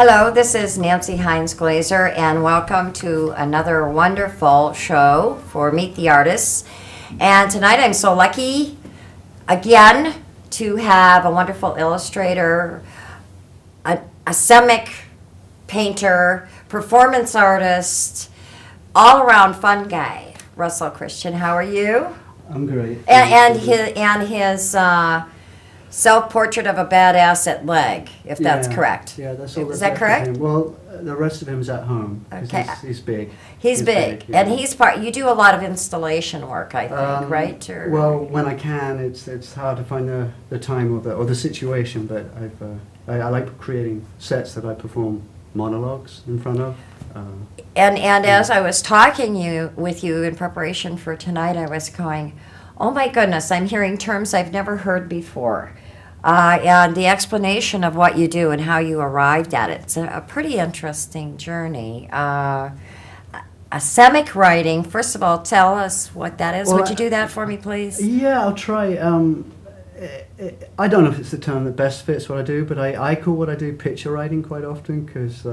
Hello, this is Nancy Heins-Glaser, and welcome to another wonderful show for Meet the Artists. And tonight I'm so lucky, again, to have a wonderful illustrator, a semic painter, performance artist, all-around fun guy, Russell Christian. How are you? I'm great. And his self-portrait of a badass leg, if that's correct. Yeah, that's all. Is that correct? Well, the rest of him's at home. Okay. He's big. He's big, yeah. and he's part. You do a lot of installation work, I think, right? Or, well, when I can, it's hard to find the time or the situation. But I like creating sets that I perform monologues in front of. and as I was talking with you in preparation for tonight, I was going, "Oh my goodness, I'm hearing terms I've never heard before." And the explanation of what you do and how you arrived at it. It's a pretty interesting journey. Semic writing, first of all, tell us what that is. Well, Would you do that for me, please? Yeah, I'll try. I don't know if it's the term that best fits what I do, but I call what I do picture writing quite often because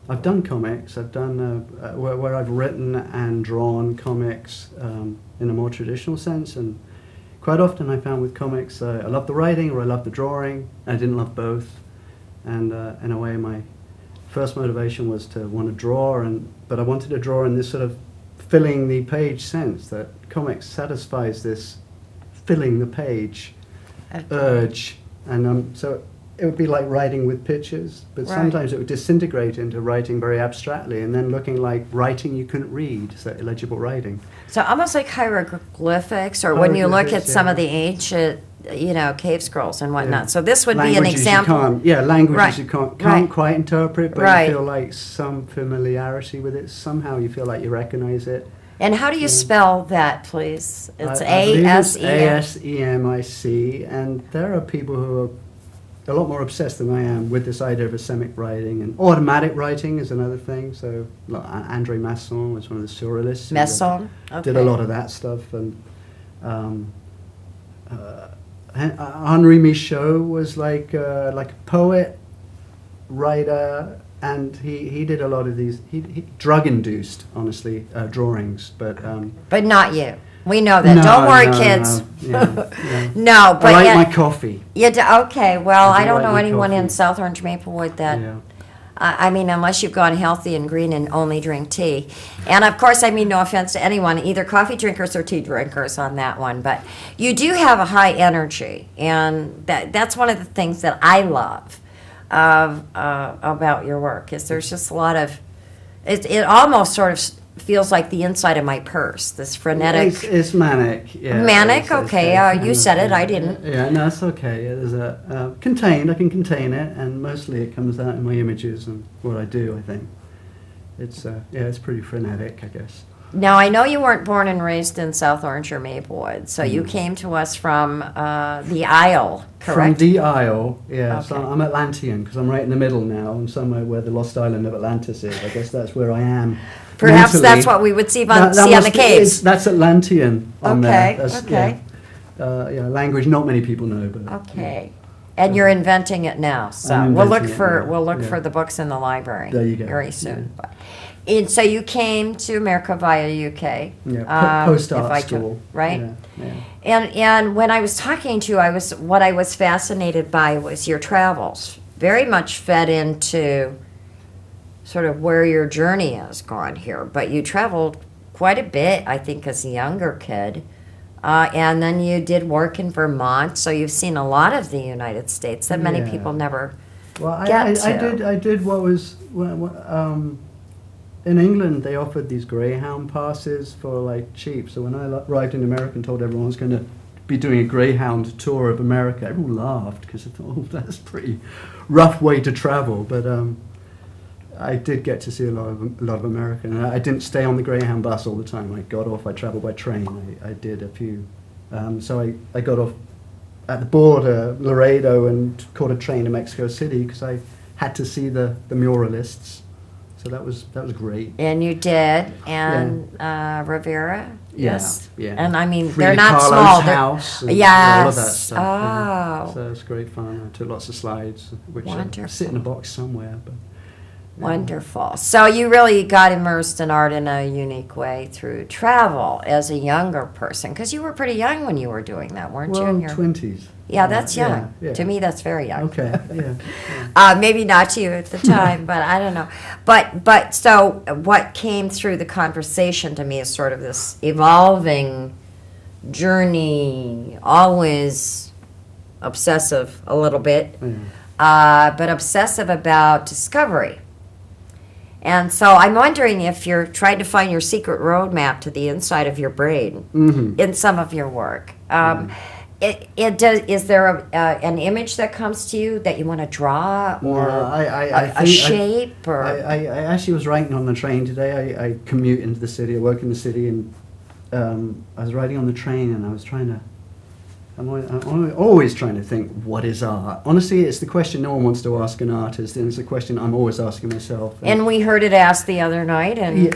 I've done comics. I've done where I've written and drawn comics in a more traditional sense, and quite often I found with comics, I love the writing or I love the drawing. I didn't love both, and in a way my first motivation was to want to draw, but I wanted to draw in this sort of filling the page sense, that comics satisfies this filling the page urge, and so it would be like writing with pictures, but sometimes it would disintegrate into writing very abstractly and then looking like writing you couldn't read, so illegible writing. So almost like hieroglyphics, or when you look at some of the ancient, cave scrolls and whatnot. Yeah. So this would be an example. Languages you can't quite interpret, but you feel like some familiarity with it. Somehow you feel like you recognize it. And how do you spell that, please? It's A-S-E-M-I-C, and there are people who are a lot more obsessed than I am with this idea of semic writing, and automatic writing is another thing. So like, André Masson was one of the surrealists. Masson, did a lot of that stuff, and Henri Michaud was like a poet, writer, and he did a lot of these he drug-induced, honestly, drawings, but not you. We know that. Don't worry, kids. No, but I like my coffee. Okay. Well, I don't know anyone coffee in South Orange Maplewood that. I mean, unless you've gone healthy and green and only drink tea. And of course, I mean, no offense to anyone, either coffee drinkers or tea drinkers on that one. But you do have a high energy, and that's one of the things that I love about your work. Is there's just a lot of it almost sort of feels like the inside of my purse, this frenetic. It's manic. Yeah. Manic. Okay. You said it. I didn't. Yeah. No, it's okay. There's contained. I can contain it, and mostly it comes out in my images and what I do. I think it's it's pretty frenetic, I guess. Now, I know you weren't born and raised in South Orange or Maplewood, so you came to us from the Isle, correct? From the Isle, yeah. Okay. So I'm Atlantean because I'm right in the middle now. I'm somewhere where the lost island of Atlantis is. I guess that's where I am. Perhaps mentally. that's what we would see on the caves. That's Atlantean on there. That's, okay. Language not many people know. But, okay. And you're inventing it now, so we'll look for the books in the library. There you go. Very soon. Yeah. And so you came to America via UK. Yeah, post-art school. Right? Yeah. And when I was talking to you, what I was fascinated by was your travels. Very much fed into sort of where your journey has gone here. But you traveled quite a bit, I think, as a younger kid. And then you did work in Vermont, so you've seen a lot of the United States that many people never get to. I did what was... in England, they offered these Greyhound passes for like cheap. So when I arrived in America and told everyone I was going to be doing a Greyhound tour of America, everyone laughed because I thought, oh, that's a pretty rough way to travel. But I did get to see a lot of America. And I didn't stay on the Greyhound bus all the time. I got off. I traveled by train. I did a few. So I got off at the border, Laredo, and caught a train to Mexico City because I had to see the muralists. So that was great. And you did, and Rivera. Yes. Yeah. And I mean, Frida they're not Kahlo's small. House. And yes. all of that stuff. Oh. So it was great fun. I took lots of slides, which I sit in a box somewhere. But Wonderful. So you really got immersed in art in a unique way through travel as a younger person, because you were pretty young when you were doing that, weren't you? Well, In your 20s. Yeah, that's young. Yeah. To me, that's very young. Okay, yeah. Maybe not to you at the time, but I don't know. But so what came through the conversation to me is sort of this evolving journey, always obsessive a little bit, but obsessive about discovery. And so I'm wondering if you're trying to find your secret roadmap to the inside of your brain in some of your work. Is there an image that comes to you that you want to draw, or a shape? I actually was writing on the train today. I commute into the city. I work in the city, and I was riding on the train, and I was trying to. I'm always trying to think, what is art? Honestly, it's the question no one wants to ask an artist, and it's the question I'm always asking myself. And we heard it asked the other night, and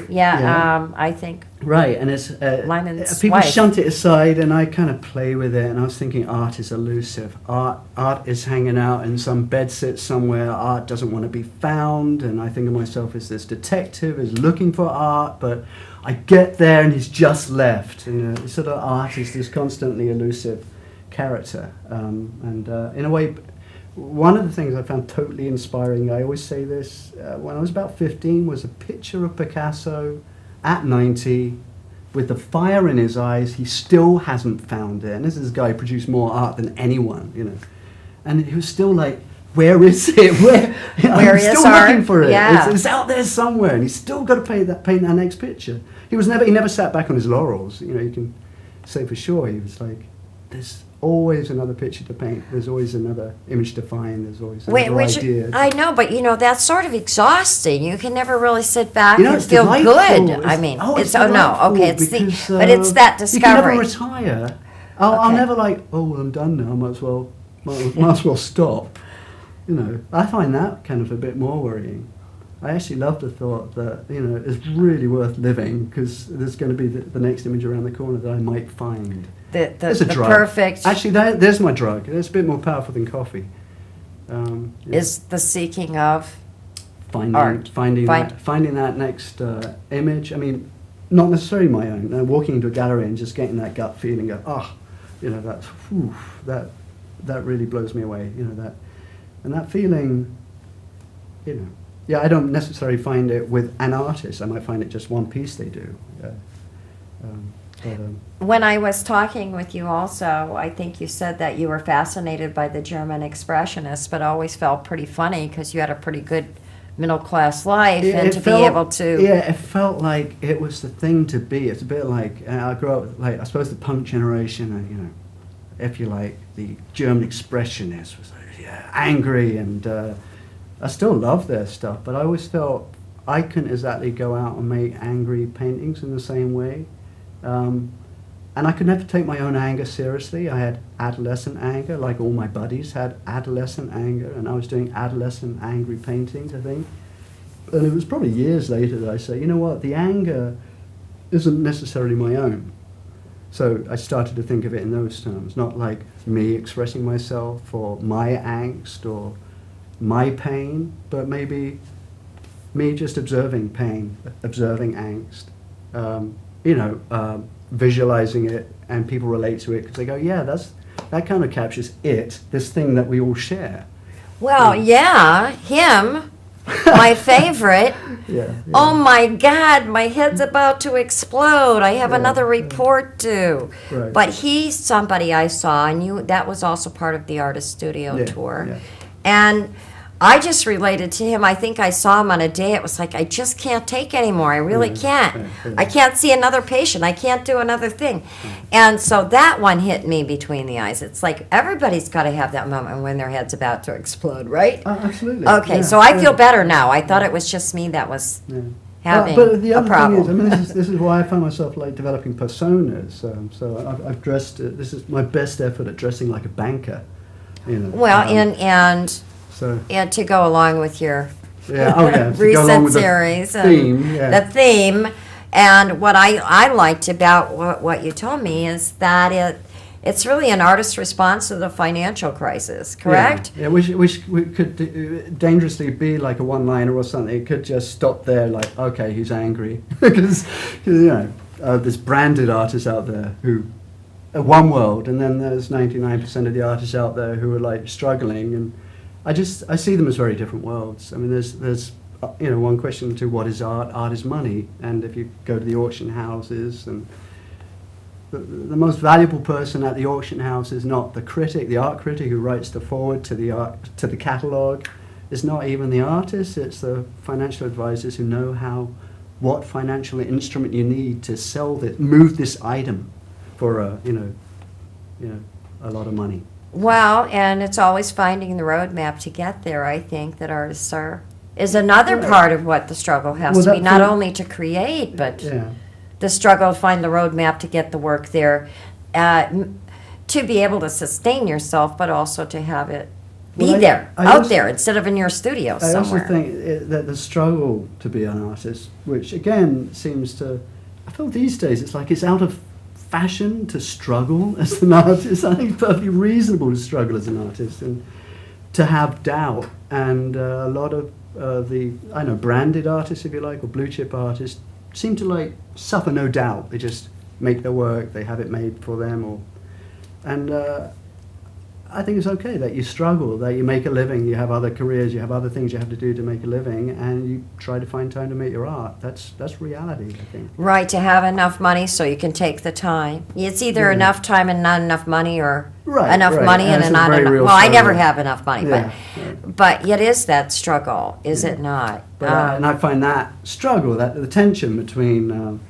I think right, and it's people shunt it aside, and I kind of play with it. And I was thinking, art is elusive. Art is hanging out in some bedsit somewhere. Art doesn't want to be found, and I think of myself as this detective is looking for art, but I get there and he's just left. And sort of art is this constantly elusive character, and in a way, one of the things I found totally inspiring, I always say this, when I was about 15, was a picture of Picasso at 90 with the fire in his eyes. He still hasn't found it, and this guy who produced more art than anyone, and he was still like, where is it? I'm still looking for it. Yeah. It's out there somewhere, and he's still got to paint that next picture. He never sat back on his laurels. You can say for sure he was like, there's always another picture to paint. There's always another image to find. There's always another idea. I know, but that's sort of exhausting. You can never really sit back and feel good. I mean, it's it's that discovery. You can never retire. I'll never I'm done now. Might as well stop. I find that kind of a bit more worrying. I actually love the thought that it's really worth living, because there's going to be the next image around the corner that I might find. It's a drug. Perfect. Actually, there's my drug. It's a bit more powerful than coffee. Is the seeking of art, finding that next image. I mean, not necessarily my own. Walking into a gallery and just getting that gut feeling of that really blows me away. And that feeling, I don't necessarily find it with an artist. I might find it just one piece they do. When I was talking with you also, I think you said that you were fascinated by the German expressionists, but always felt pretty funny because you had a pretty good middle-class life, and to be able to... Yeah, it felt like it was the thing to be. It's a bit like, I grew up, I suppose the punk generation, if you like, the German expressionists was angry, and I still love their stuff, but I always felt I couldn't exactly go out and make angry paintings in the same way. And I could never take my own anger seriously. I had adolescent anger, like all my buddies had adolescent anger, and I was doing adolescent angry paintings, I think. And it was probably years later that I said, you know what, the anger isn't necessarily my own. So I started to think of it in those terms, not like me expressing myself or my angst or my pain, but maybe me just observing pain, observing angst, visualizing it, and people relate to it because they go, yeah, that kind of captures this thing that we all share. Well, him, my favorite. Yeah. Oh my God, my head's about to explode. I have another report due. Right. But he's somebody I saw, and that was also part of the artist studio tour. Yeah. And I just related to him. I think I saw him on a day. It was like, I just can't take anymore. I really can't. I can't see another patient. I can't do another thing. And so that one hit me between the eyes. It's like everybody's got to have that moment when their head's about to explode, right? Absolutely. Okay, so I feel better now. I thought it was just me that was having but the other a problem. Thing is, this is why I find myself developing personas. So I've dressed. This is my best effort at dressing like a banker. Well, and to go along with your recent series, the theme, and what I liked about what you told me is that it's really an artist's response to the financial crisis, correct? Yeah, which we could dangerously be like a one-liner or something. It could just stop there, like, okay, he's angry. Because, there's branded artists out there who are one world, and then there's 99% of the artists out there who are like struggling, and I see them as very different worlds. I mean, there's one question to what is art. Art is money, and if you go to the auction houses, and the most valuable person at the auction house is not the critic, the art critic who writes the foreword to the catalogue. It's not even the artist. It's the financial advisors who know what financial instrument you need to move this item for a lot of money. Well, and it's always finding the roadmap to get there. I think that artists is another part of what the struggle has to be, not only to create, but the struggle to find the roadmap to get the work there, to be able to sustain yourself, but also to have it be out there, instead of in your studio somewhere. I also think that the struggle to be an artist, which again I feel these days it's out of fashion to struggle as an artist. I think it's perfectly reasonable to struggle as an artist and to have doubt. And a lot of branded artists, if you like, or blue chip artists, seem to suffer no doubt. They just make their work, they have it made for them, I think it's okay that you struggle, that you make a living, you have other careers, you have other things you have to do to make a living, and you try to find time to make your art. That's reality, I think. Right, to have enough money so you can take the time. It's either enough time and not enough money, or enough money and not enough. Well, I never have enough money, but yet is that struggle, is it not? But, and I find that struggle, the tension between.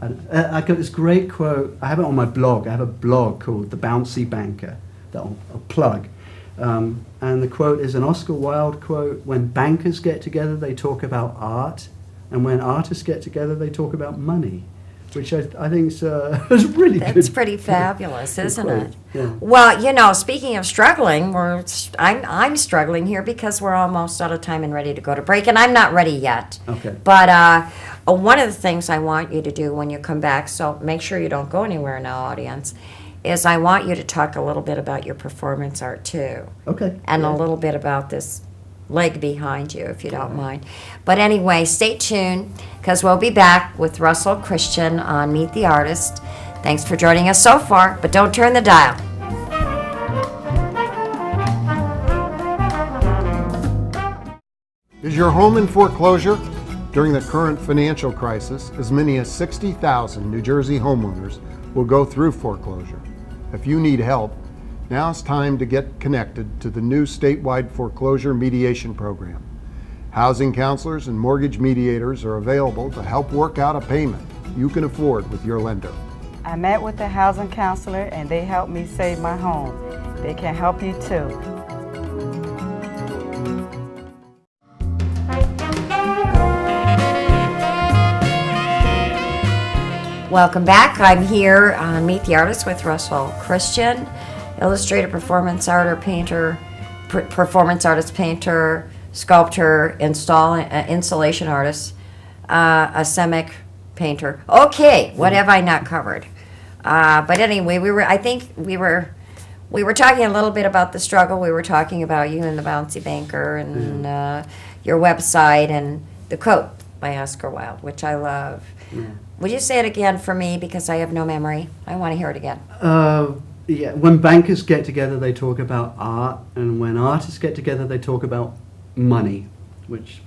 I got this great quote. I have it on my blog. I have a blog called The Bouncy Banker that I'll plug. And the quote is an Oscar Wilde quote: "When bankers get together, they talk about art, and when artists get together, they talk about money," which I think is really good. That's pretty fabulous, isn't it? Yeah. Well, speaking of struggling, I'm struggling here because we're almost out of time and ready to go to break, and I'm not ready yet. Okay. But one of the things I want you to do when you come back, so make sure you don't go anywhere now, audience, is I want you to talk a little bit about your performance art too. Okay. And a little bit about this leg behind you, if you don't mind. But anyway, stay tuned, because we'll be back with Russell Christian on Meet the Artist. Thanks for joining us so far, but don't turn the dial. Is your home in foreclosure? During the current financial crisis, as many as 60,000 New Jersey homeowners will go through foreclosure. If you need help, now it's time to get connected to the new statewide foreclosure mediation program. Housing counselors and mortgage mediators are available to help work out a payment you can afford with your lender. I met with the housing counselor and they helped me save my home. They can help you too. Welcome back. I'm here on Meet the Artist with Russell Christian, illustrator, performance artist, painter, sculptor, installation artist, a ceramic painter. Okay, what have I not covered? But anyway, I think we were talking a little bit about the struggle. We were talking about you and the Bouncy Banker and your website and the quote by Oscar Wilde, which I love. Yeah. Would you say it again for me, because I have no memory? I want to hear it again. When bankers get together, they talk about art, and when artists get together, they talk about money, which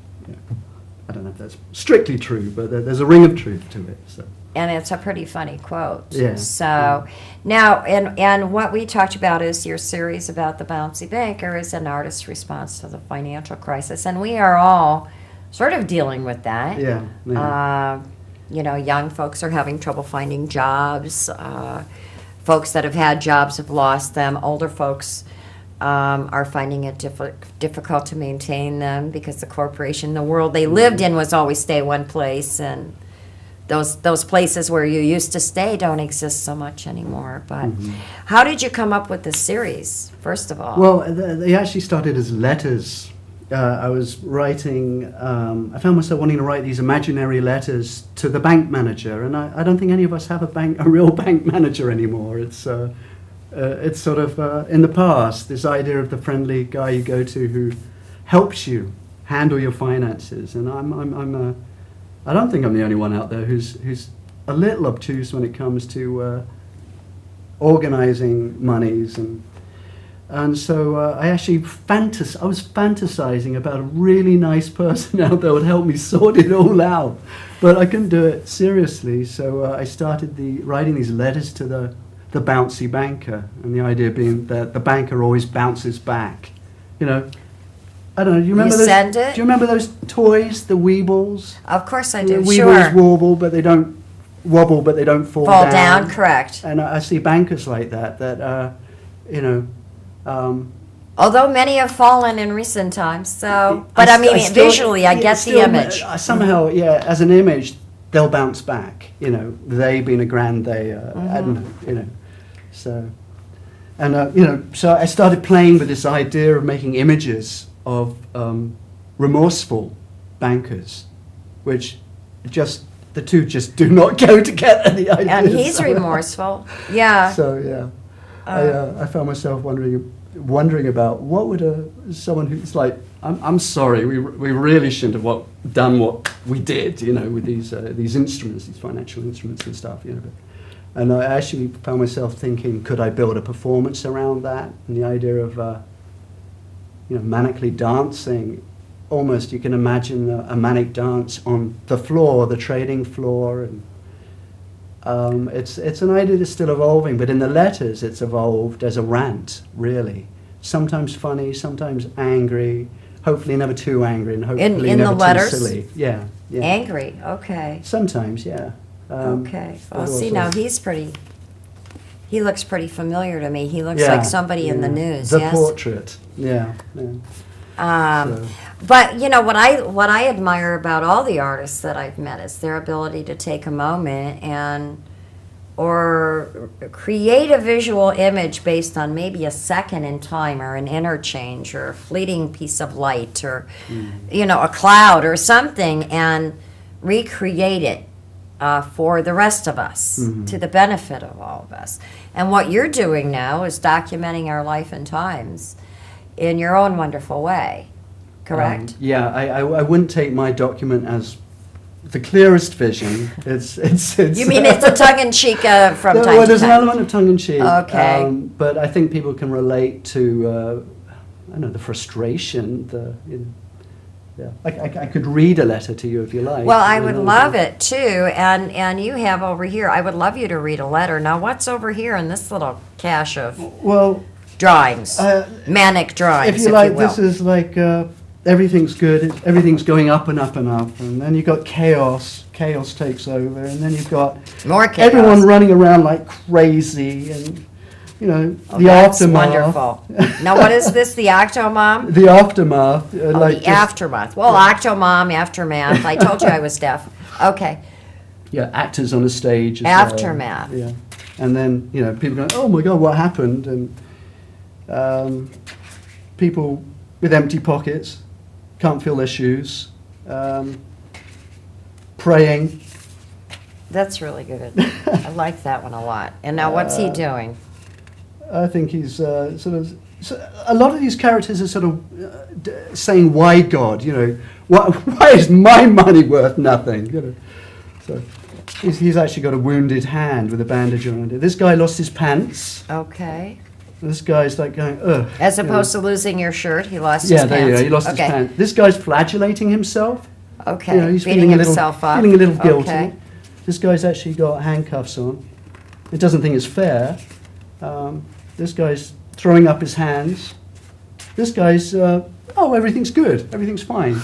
I don't know if that's strictly true, but there's a ring of truth to it. So. And it's a pretty funny quote. Yeah. So now, and what we talked about is your series about the Bouncy Banker is an artist's response to the financial crisis, and we are all sort of dealing with that. Yeah. Young folks are having trouble finding jobs. Folks that have had jobs have lost them. Older folks are finding it difficult to maintain them because the corporation, the world they lived in was always stay one place, and those places where you used to stay don't exist so much anymore. But how did you come up with this series, first of all? Well, they actually started as letters. I was writing, I found myself wanting to write these imaginary letters to the bank manager, and I don't think any of us have a real bank manager anymore. It's it's sort of in the past, this idea of the friendly guy you go to who helps you handle your finances. And I don't think I'm the only one out there who's a little obtuse when it comes to organizing monies. And so I actually I was fantasizing about a really nice person out there who would help me sort it all out. But I couldn't do it seriously, so I started writing these letters to the bouncy banker, and the idea being that the banker always bounces back. You know, I don't know. You remember send it? Do you remember those toys, the Weebles? Of course I do. The Sure. Weebles wobble, but they don't fall Fall down, correct. And I see bankers like that. You know. Although many have fallen in recent times, so, but I mean, visually, I get the image. Somehow, yeah, as an image, they'll bounce back. You know, they being a grand they, I don't know, you know. So, and you know, so I started playing with this idea of making images of remorseful bankers, which the two just do not go together. The idea. And he's remorseful, yeah. So yeah, I found myself wondering about what would someone who's like, I'm sorry, we really shouldn't have done what we did, you know, with these instruments, these financial instruments and stuff, you know. And I actually found myself thinking, could I build a performance around that? And the idea of, you know, manically dancing, almost you can imagine a manic dance on the floor, the trading floor, and it's an idea that's still evolving, but in the letters it's evolved as a rant, really. Sometimes funny, sometimes angry, hopefully never too angry, and hopefully in never the letters? too silly. Yeah. Angry, okay. Sometimes, yeah. Okay, well, but see, also- now he looks pretty familiar to me. He looks like somebody in the news, The yes? portrait, yeah. So- But you know what I admire about all the artists that I've met is their ability to take a moment or create a visual image based on maybe a second in time or an interchange or a fleeting piece of light or you know, a cloud or something, and recreate it for the rest of us, to the benefit of all of us. And what you're doing now is documenting our life and times in your own wonderful way, correct? Yeah, I wouldn't take my document as the clearest vision. It's You mean it's a tongue-in-cheek from time well, to there's an time? element of tongue-in-cheek. Okay. But I think people can relate to, I don't know, the frustration, yeah. I could read a letter to you if you like. Well, I you would know. love it too, and you have over here, I would love you to read a letter. Now, what's over here in this little cache of Well, drawings? Manic drawings, if you like, this is like everything's good, everything's going up and up and up, and then you've got chaos takes over, and then you've got More chaos. everyone running around like crazy, and you know, Oh, the that's aftermath. wonderful. Now, what is this, the Octomom? The aftermath. Oh, like the just- aftermath. Well, Octomom, aftermath. I told you I was deaf. Okay. Yeah, actors on a stage. As Aftermath. Well. Yeah, and then you know people going, "Oh my God, what happened?" And people with empty pockets can't feel their shoes, praying. That's really good. I like that one a lot. And now, what's he doing? I think he's sort of. So a lot of these characters are sort of saying, "Why God? You know, why is my money worth nothing?" You know, so he's actually got a wounded hand with a bandage around it. This guy lost his pants. Okay. This guy's like going, ugh. As opposed to losing your shirt, he lost his Yeah, pants. there you go. He lost his Okay. pants. This guy's flagellating himself. Okay. You know, he's Beating feeling a little, himself up. feeling a little guilty. Okay. This guy's actually got handcuffs on. He doesn't think it's fair. This guy's throwing up his hands. This guy's, everything's good. Everything's fine.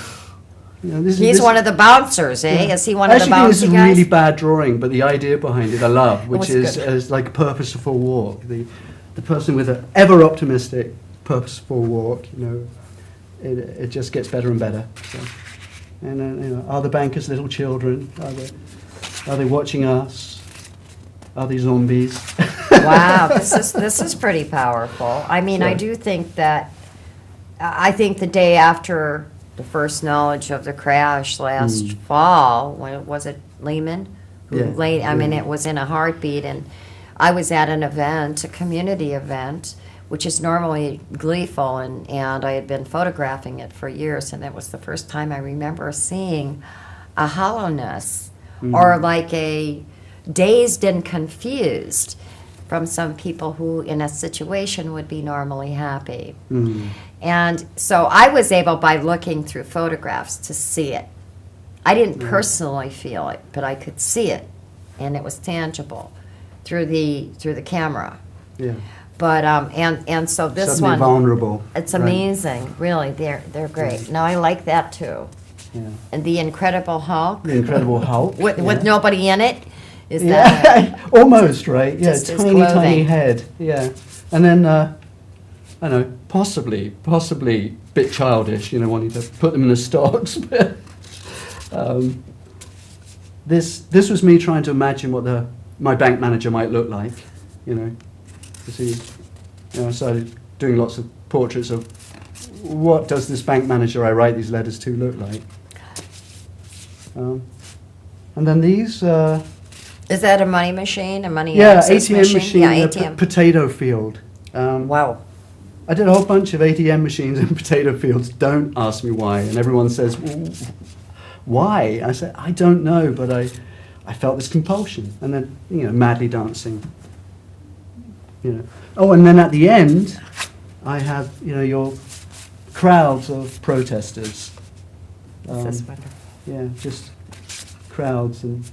You know, He's one of the bouncers, eh? Yeah. Is he one of the I actually think bouncy this is a guys? really bad drawing, but the idea behind it I love, which it's is good. as like purposeful walk. The person with an ever optimistic, purposeful walk. You know, it just gets better and better. So. And you know, are the bankers little children? Are they watching us? Are they zombies? Wow, this is pretty powerful. I mean, I So- do think that, I think the day after the first knowledge of the crash last fall, when was it Lehman? Who Yeah, laid, I mean, yeah. it was in a heartbeat, and I was at an event, a community event, which is normally gleeful, and I had been photographing it for years, and it was the first time I remember seeing a hollowness or like a dazed and confused from some people who in a situation would be normally happy. And so I was able, by looking through photographs, to see it. I didn't personally feel it, but I could see it, and it was tangible through the camera. Yeah. But and so this Suddenly one, vulnerable. it's Right. amazing. Really, they're great. No, I like that too. Yeah. And the Incredible Hulk The Incredible Hulk. with yeah. nobody in it. Is that? Yeah, almost, right? Yeah, Just his tiny, tiny clothing. head. Yeah. And then, I don't know, possibly a bit childish, wanting to put them in the stocks. But this was me trying to imagine what my bank manager might look like, I started doing lots of portraits of what does this bank manager I write these letters to look like. And then these... Is that a money machine? A money yeah, access ATM machine, Yeah, a ATM. potato field. Wow. I did a whole bunch of ATM machines in potato fields. Don't ask me why. And everyone says, why? I said, I don't know, but I felt this compulsion. And then, madly dancing. Oh, and then at the end, I have, your crowds of protesters. This is wonderful. Yeah, just crowds and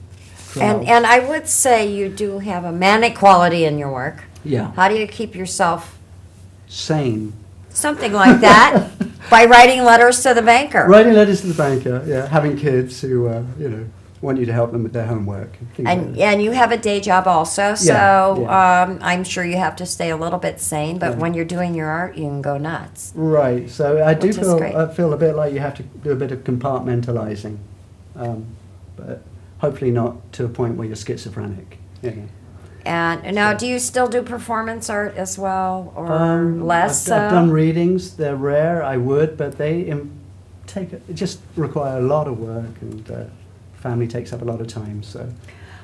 crowds. And I would say you do have a manic quality in your work. Yeah. How do you keep yourself Sane. something like that by writing letters to the banker? Writing letters to the banker, yeah. Having kids who, want you to help them with their homework. things like that. And you have a day job also, so yeah. I'm sure you have to stay a little bit sane, but when you're doing your art, you can go nuts. Right, so I do Which is great. feel a bit like you have to do a bit of compartmentalizing, but hopefully not to a point where you're schizophrenic. Yeah. And now, do you still do performance art as well, or less? I've done readings. They're rare. I would, but they it just require a lot of work, and family takes up a lot of time. So.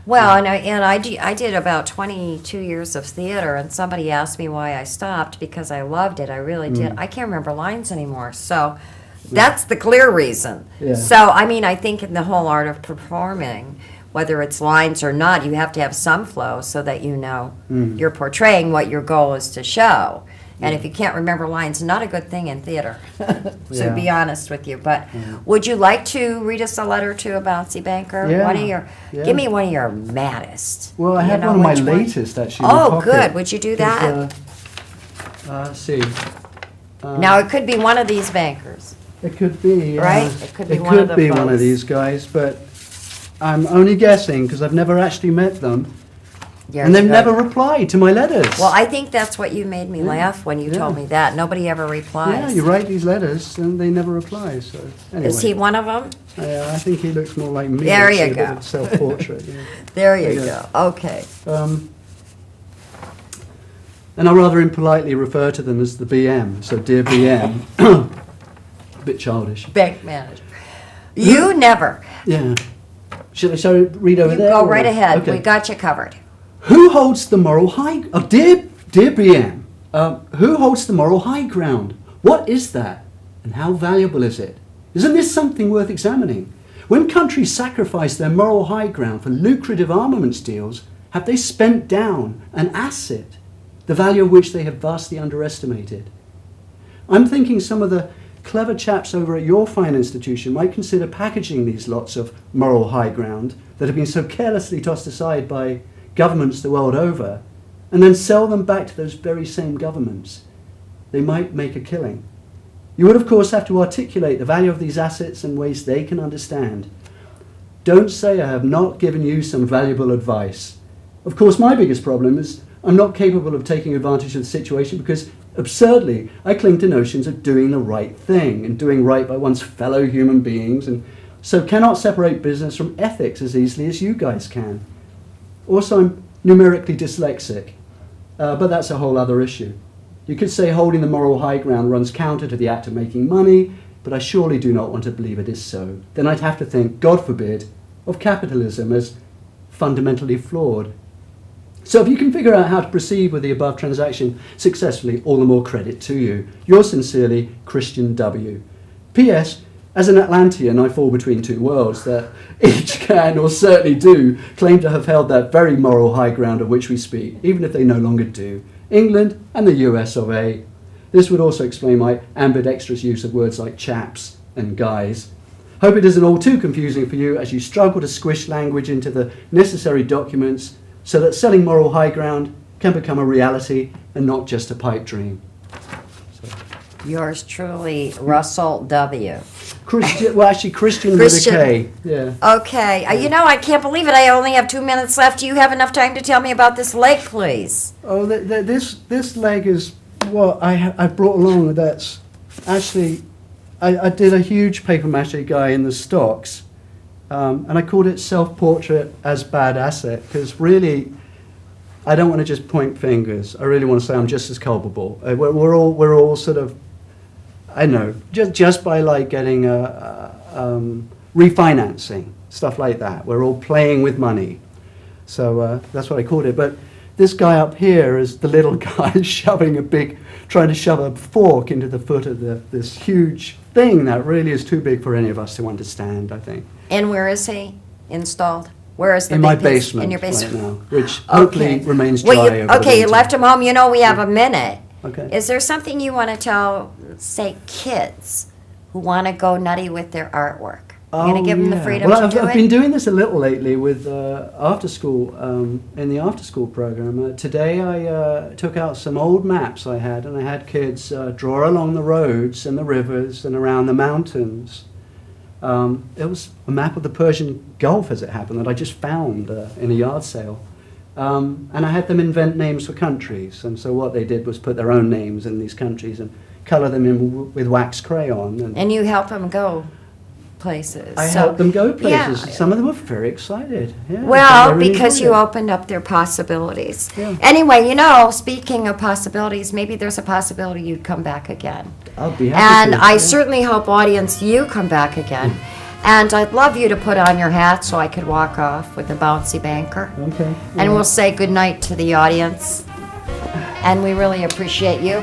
Well, and I did about 22 years of theater, and somebody asked me why I stopped, because I loved it. I really did. I can't remember lines anymore, so that's the clear reason. Yeah. So, I think in the whole art of performing, whether it's lines or not, you have to have some flow so that you're portraying what your goal is to show. And if you can't remember lines, not a good thing in theater, to be honest with you. But would you like to read us a letter to a bouncy banker? Yeah. Give me one of your maddest. Well, I have one of my latest, actually. Oh, good. Would you do that? Let's see. Now, it could be one of these bankers. It could be. Right? It could be one of the one of folks. these guys, but I'm only guessing because I've never actually met them. You're And they've good. never replied to my letters. Well, I think that's what you made me laugh when you told me that. Nobody ever replies. Yeah, you write these letters and they never reply. So anyway, Is he one of them? I think he looks more like me. There you actually, a bit go. of self-portrait. Yeah. There you Yeah. go. Okay. And I rather impolitely refer to them as the BM. So dear BM, a bit childish. Bank manager. You never. Yeah. Shall I read over You there? go or- right ahead. Okay. We got you covered. Who holds the moral high? Oh, dear BM, who holds the moral high ground? What is that, and how valuable is it? Isn't this something worth examining? When countries sacrifice their moral high ground for lucrative armaments deals, have they spent down an asset, the value of which they have vastly underestimated? I'm thinking some of the clever chaps over at your fine institution might consider packaging these lots of moral high ground that have been so carelessly tossed aside by governments the world over, and then sell them back to those very same governments. They might make a killing. You would, of course, have to articulate the value of these assets in ways they can understand. Don't say I have not given you some valuable advice. Of course, my biggest problem is I'm not capable of taking advantage of the situation because, absurdly, I cling to notions of doing the right thing and doing right by one's fellow human beings, and so cannot separate business from ethics as easily as you guys can. Also, I'm numerically dyslexic, but that's a whole other issue. You could say holding the moral high ground runs counter to the act of making money, but I surely do not want to believe it is so. Then I'd have to think, God forbid, of capitalism as fundamentally flawed. So if you can figure out how to proceed with the above transaction successfully, all the more credit to you. Yours sincerely, Christian W. P.S. As an Atlantean, I fall between two worlds that each can, or certainly do, claim to have held that very moral high ground of which we speak, even if they no longer do. England and the US of A. This would also explain my ambidextrous use of words like chaps and guys. Hope it isn't all too confusing for you as you struggle to squish language into the necessary documents so that selling moral high ground can become a reality and not just a pipe dream. Yours truly, Russell W. Christian, well, actually, Christian with a K. Yeah. Okay. You know, I can't believe it. I only have 2 minutes left. Do you have enough time to tell me about this lake, please? Oh, this leg is what I brought along. That's actually, I did a huge paper mache guy in the stocks, and I called it Self-Portrait as Bad Asset, because really, I don't want to just point fingers. I really want to say I'm just as culpable. We're all sort of, I know, just by like getting refinancing, stuff like that. We're all playing with money. So that's what I called it. But this guy up here is the little guy trying to shove a fork into the foot of this huge thing that really is too big for any of us to understand, I think. And where is he installed? Where is the in big my piece? basement, In your basement right now, which hopefully remains dry. Well, over the okay, you winter. left him home. You know, we have a minute. Okay. Is there something you want to tell, say, kids who want to go nutty with their artwork? You're going to give them the freedom well, to do I've it? been doing this a little lately with after school, in the after school program. Today I took out some old maps I had, and I had kids draw along the roads and the rivers and around the mountains. It was a map of the Persian Gulf, as it happened, that I just found in a yard sale. And I had them invent names for countries, and so what they did was put their own names in these countries and colour them in with wax crayon. And you help them go places. I helped them go places. Yeah. Some of them were very excited. Yeah, Well, they really because you enjoyed it. opened up their possibilities. Yeah. Anyway, you know, speaking of possibilities, maybe there's a possibility you'd come back again. I'll be happy And to, I yeah. certainly hope, audience, you come back again. And I'd love you to put on your hat so I could walk off with the bouncy banker. Okay. And we'll say goodnight to the audience. And we really appreciate you.